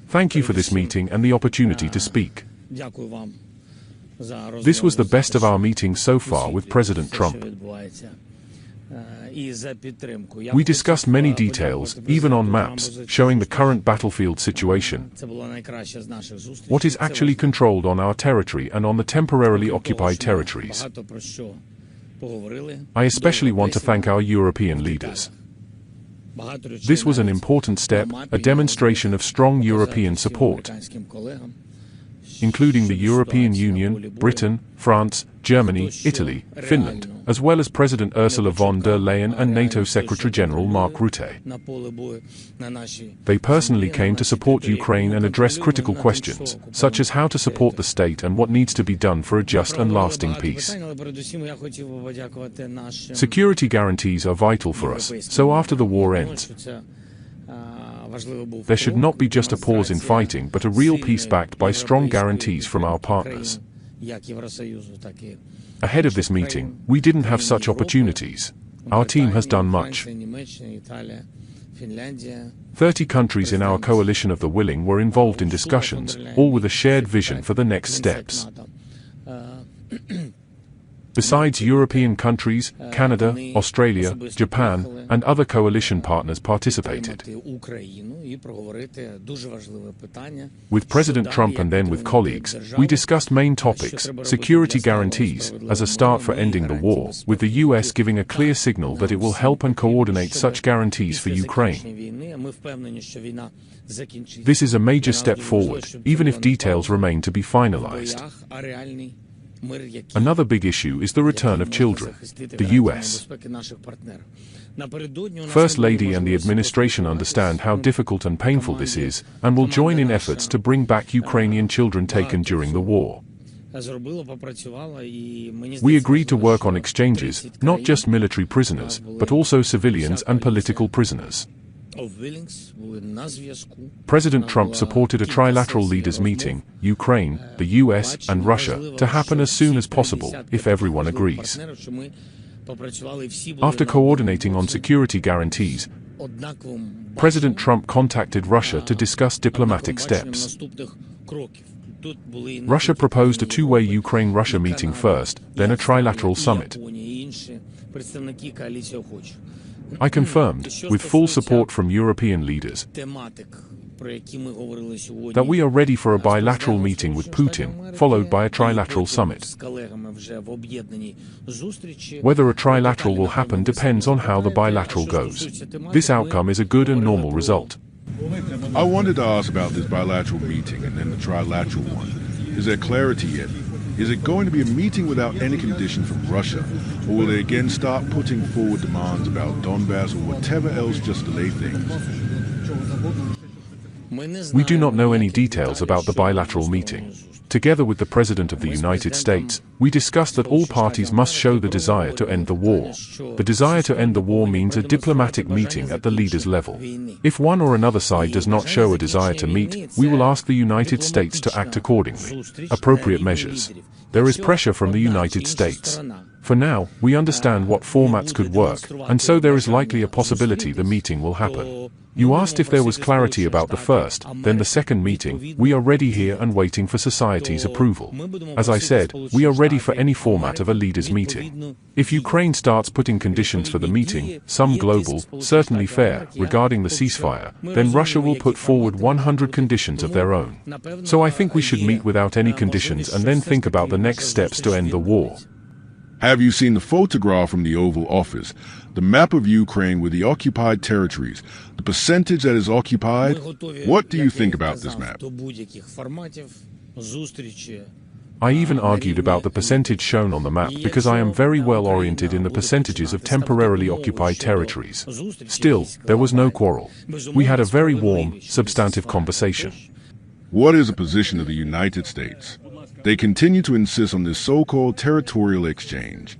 Thank you for this meeting and the opportunity to speak. This was the best of our meetings so far with President Trump. We discussed many details, even on maps, showing the current battlefield situation, what is actually controlled on our territory and on the temporarily occupied territories. I especially want to thank our European leaders. This was an important step, a demonstration of strong European support, including the European Union, Britain, France, Germany, Italy, Finland, as well as President Ursula von der Leyen and NATO Secretary-General Mark Rutte. They personally came to support Ukraine and address critical questions, such as how to support the state and what needs to be done for a just and lasting peace. Security guarantees are vital for us, so after the war ends, there should not be just a pause in fighting, but a real peace backed by strong guarantees from our partners. Ahead of this meeting, we didn't have such opportunities. Our team has done much. 30 countries in our coalition of the willing were involved in discussions, all with a shared vision for the next steps. Besides European countries, Canada, Australia, Japan, and other coalition partners participated. With President Trump and then with colleagues, we discussed main topics, security guarantees, as a start for ending the war, with the US giving a clear signal that it will help and coordinate such guarantees for Ukraine. This is a major step forward, even if details remain to be finalized. Another big issue is the return of children. The US First Lady and the administration understand how difficult and painful this is, and will join in efforts to bring back Ukrainian children taken during the war. We agreed to work on exchanges, not just military prisoners, but also civilians and political prisoners. President Trump supported a trilateral leaders meeting, Ukraine, the US, and Russia, to happen as soon as possible, if everyone agrees. After coordinating on security guarantees, President Trump contacted Russia to discuss diplomatic steps. Russia proposed a two-way Ukraine-Russia meeting first, then a trilateral summit. I confirmed, with full support from European leaders, that we are ready for a bilateral meeting with Putin, followed by a trilateral summit. Whether a trilateral will happen depends on how the bilateral goes. This outcome is a good and normal result. I wanted to ask about this bilateral meeting and then the trilateral one. Is there clarity yet? Is it going to be a meeting without any condition from Russia, or will they again start putting forward demands about Donbass or whatever else just delay things? We do not know any details about the bilateral meeting. Together with the President of the United States, we discussed that all parties must show the desire to end the war. The desire to end the war means a diplomatic meeting at the leaders' level. If one or another side does not show a desire to meet, we will ask the United States to act accordingly. Appropriate measures. There is pressure from the United States. For now, we understand what formats could work, and so there is likely a possibility the meeting will happen. You asked if there was clarity about the first, then the second meeting. We are ready here and waiting for society's approval. As I said, we are ready for any format of a leaders' meeting. If Ukraine starts putting conditions for the meeting, some global, certainly fair, regarding the ceasefire, then Russia will put forward 100 conditions of their own. So I think we should meet without any conditions and then think about the next steps to end the war. Have you seen the photograph from the Oval Office, the map of Ukraine with the occupied territories, the percentage that is occupied? What do you think about this map? I even argued about the percentage shown on the map because I am very well oriented in the percentages of temporarily occupied territories. Still, there was no quarrel. We had a very warm, substantive conversation. What is the position of the United States? They continue to insist on this so-called territorial exchange.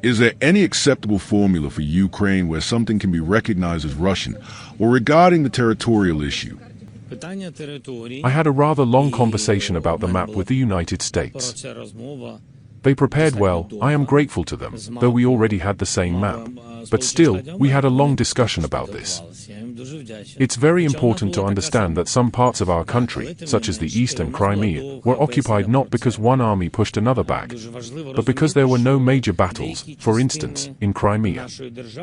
Is there any acceptable formula for Ukraine where something can be recognized as Russian, or regarding the territorial issue? I had a rather long conversation about the map with the United States. They prepared well, I am grateful to them, though we already had the same map. But still, we had a long discussion about this. It's very important to understand that some parts of our country, such as the East and Crimea, were occupied not because one army pushed another back, but because there were no major battles, for instance, in Crimea.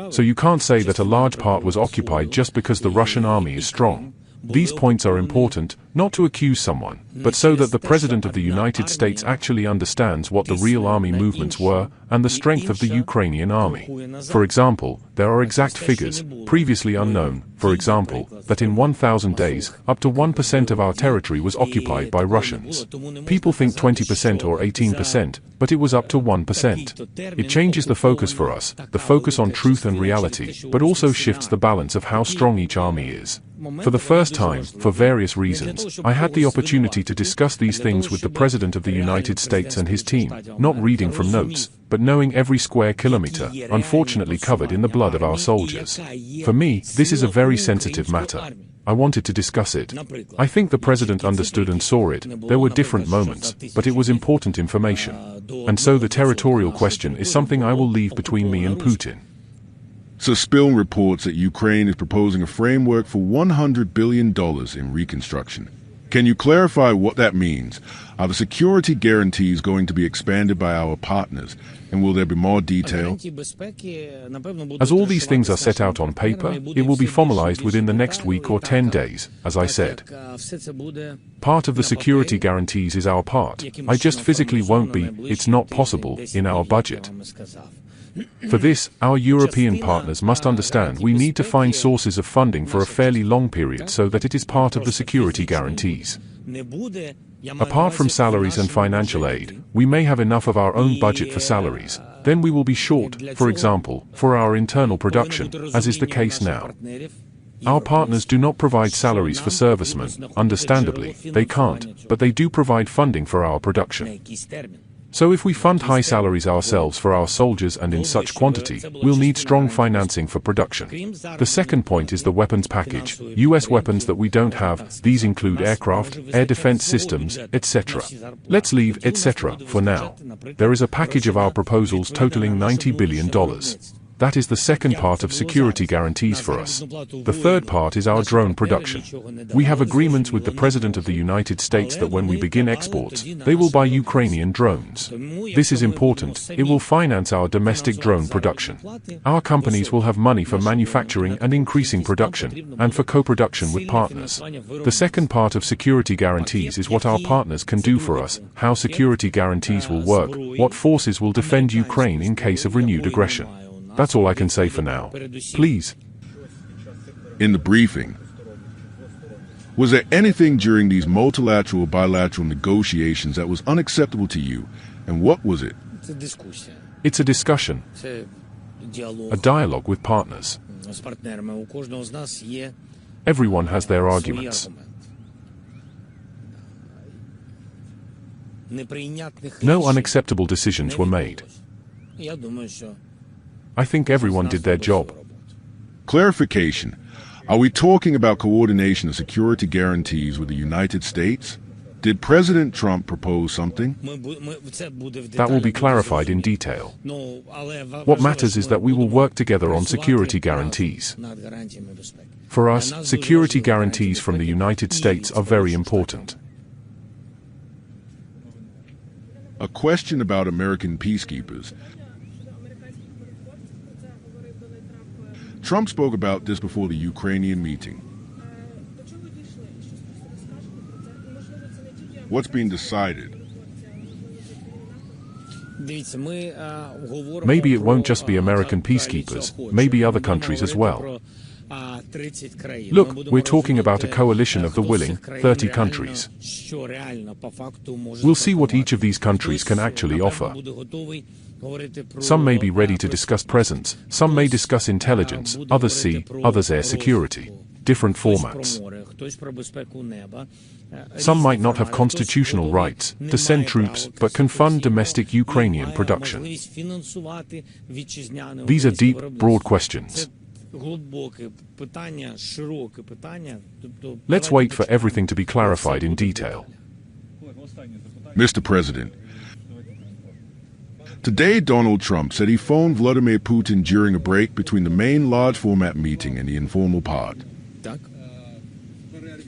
So you can't say that a large part was occupied just because the Russian army is strong. These points are important, not to accuse someone, but so that the President of the United States actually understands what the real army movements were, and the strength of the Ukrainian army. For example, there are exact figures, previously unknown, for example, that in 1,000 days, up to 1% of our territory was occupied by Russians. People think 20% or 18%, but it was up to 1%. It changes the focus for us, the focus on truth and reality, but also shifts the balance of how strong each army is. For the first time, for various reasons, I had the opportunity to discuss these things with the President of the United States and his team, not reading from notes, but knowing every square kilometer, unfortunately covered in the blood of our soldiers. For me, this is a very sensitive matter. I wanted to discuss it. I think the President understood and saw it. There were different moments, but it was important information. And so the territorial question is something I will leave between me and Putin. Suspiln reports that Ukraine is proposing a framework for $100 billion in reconstruction. Can you clarify what that means? Are the security guarantees going to be expanded by our partners? And will there be more detail? As all these things are set out on paper, it will be formalized within the next week or 10 days, as I said. Part of the security guarantees is our part. I just physically won't be, it's not possible, in our budget. For this, our European partners must understand we need to find sources of funding for a fairly long period so that it is part of the security guarantees. Apart from salaries and financial aid, we may have enough of our own budget for salaries. Then we will be short, for example, for our internal production, as is the case now. Our partners do not provide salaries for servicemen, understandably, they can't, but they do provide funding for our production. So if we fund high salaries ourselves for our soldiers and in such quantity, we'll need strong financing for production. The second point is the weapons package, US weapons that we don't have. These include aircraft, air defense systems, etc. Let's leave etc. for now. There is a package of our proposals totaling $90 billion. That is the second part of security guarantees for us. The third part is our drone production. We have agreements with the President of the United States that when we begin exports, they will buy Ukrainian drones. This is important, it will finance our domestic drone production. Our companies will have money for manufacturing and increasing production, and for co-production with partners. The second part of security guarantees is what our partners can do for us, how security guarantees will work, what forces will defend Ukraine in case of renewed aggression. That's all I can say for now. Please. In the briefing, was there anything during these multilateral, bilateral negotiations that was unacceptable to you, and what was it? It's a discussion, a dialogue with partners. Everyone has their arguments. No unacceptable decisions were made. I think everyone did their job. Clarification. Are we talking about coordination of security guarantees with the United States? Did President Trump propose something? That will be clarified in detail. What matters is that we will work together on security guarantees. For us, security guarantees from the United States are very important. A question about American peacekeepers. Trump spoke about this before the Ukrainian meeting. What's being decided? Maybe it won't just be American peacekeepers, maybe other countries as well. Look, we're talking about a coalition of the willing, 30 countries. We'll see what each of these countries can actually offer. Some may be ready to discuss presence, some may discuss intelligence, others sea, others air security. Different formats. Some might not have constitutional rights to send troops, but can fund domestic Ukrainian production. These are deep, broad questions. Let's wait for everything to be clarified in detail. Mr. President, Today, Donald Trump said he phoned Volodymyr Putin during a break between the main large-format meeting and the informal part.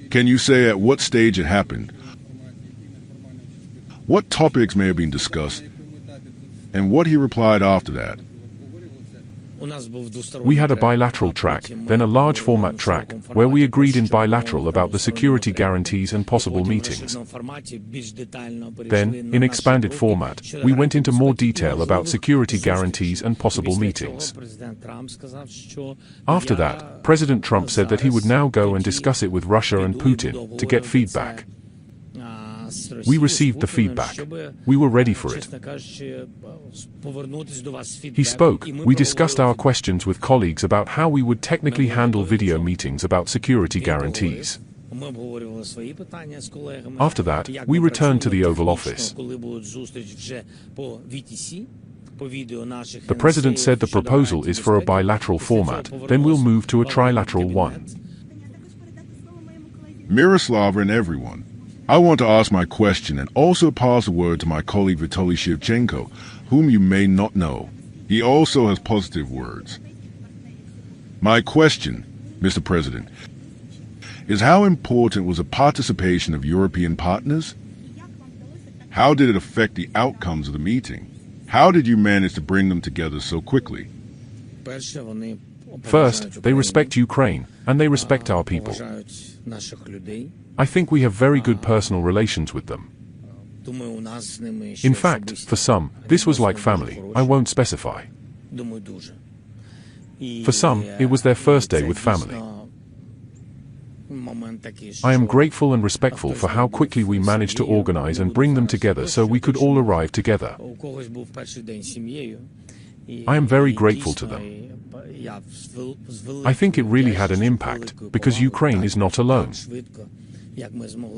Can you say at what stage it happened? What topics may have been discussed? And what he replied after that? We had a bilateral track, then a large format track, where we agreed in bilateral about the security guarantees and possible meetings. Then, in expanded format, we went into more detail about security guarantees and possible meetings. After that, President Trump said that he would now go and discuss it with Russia and Putin to get feedback. We received the feedback. We were ready for it. He spoke. We discussed our questions with colleagues about how we would technically handle video meetings about security guarantees. After that, we returned to the Oval Office. The President said the proposal is for a bilateral format, then we'll move to a trilateral one. Miroslava and everyone, I want to ask my question and also pass the word to my colleague Vitaly Shevchenko, whom you may not know. He also has positive words. My question, Mr. President, is how important was the participation of European partners? How did it affect the outcomes of the meeting? How did you manage to bring them together so quickly? First, they respect Ukraine, and they respect our people. I think we have very good personal relations with them. In fact, for some, this was like family. I won't specify. For some, it was their first day with family. I am grateful and respectful for how quickly we managed to organize and bring them together so we could all arrive together. I am very grateful to them. I think it really had an impact, because Ukraine is not alone.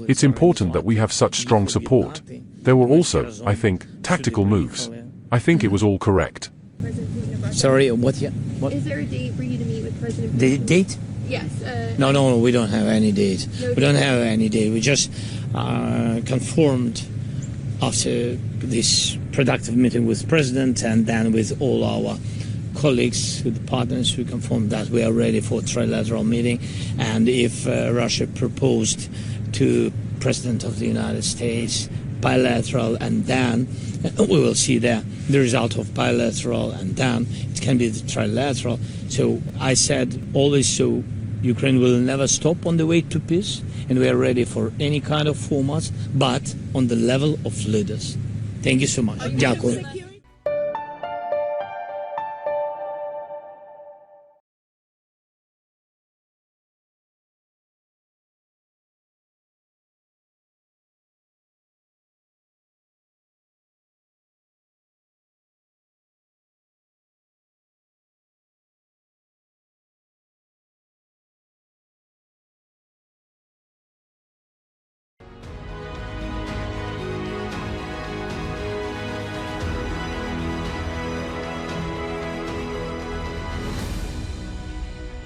It's important that we have such strong support. There were also, I think, tactical moves. I think it was all correct. Sorry, what? Is there a date for you to meet with President Putin? The date? Yes. No, we don't have any date. No We don't date. have any date. We just confirmed after this productive meeting with President and then with all our colleagues, with the partners, we confirmed that we are ready for a trilateral meeting. And if Russia proposed to President of the United States bilateral, and then we will see the result of bilateral, and then it can be the trilateral. So I said always, so Ukraine will never stop on the way to peace, and we are ready for any kind of formats, but on the level of leaders. Thank you so much. Дякую.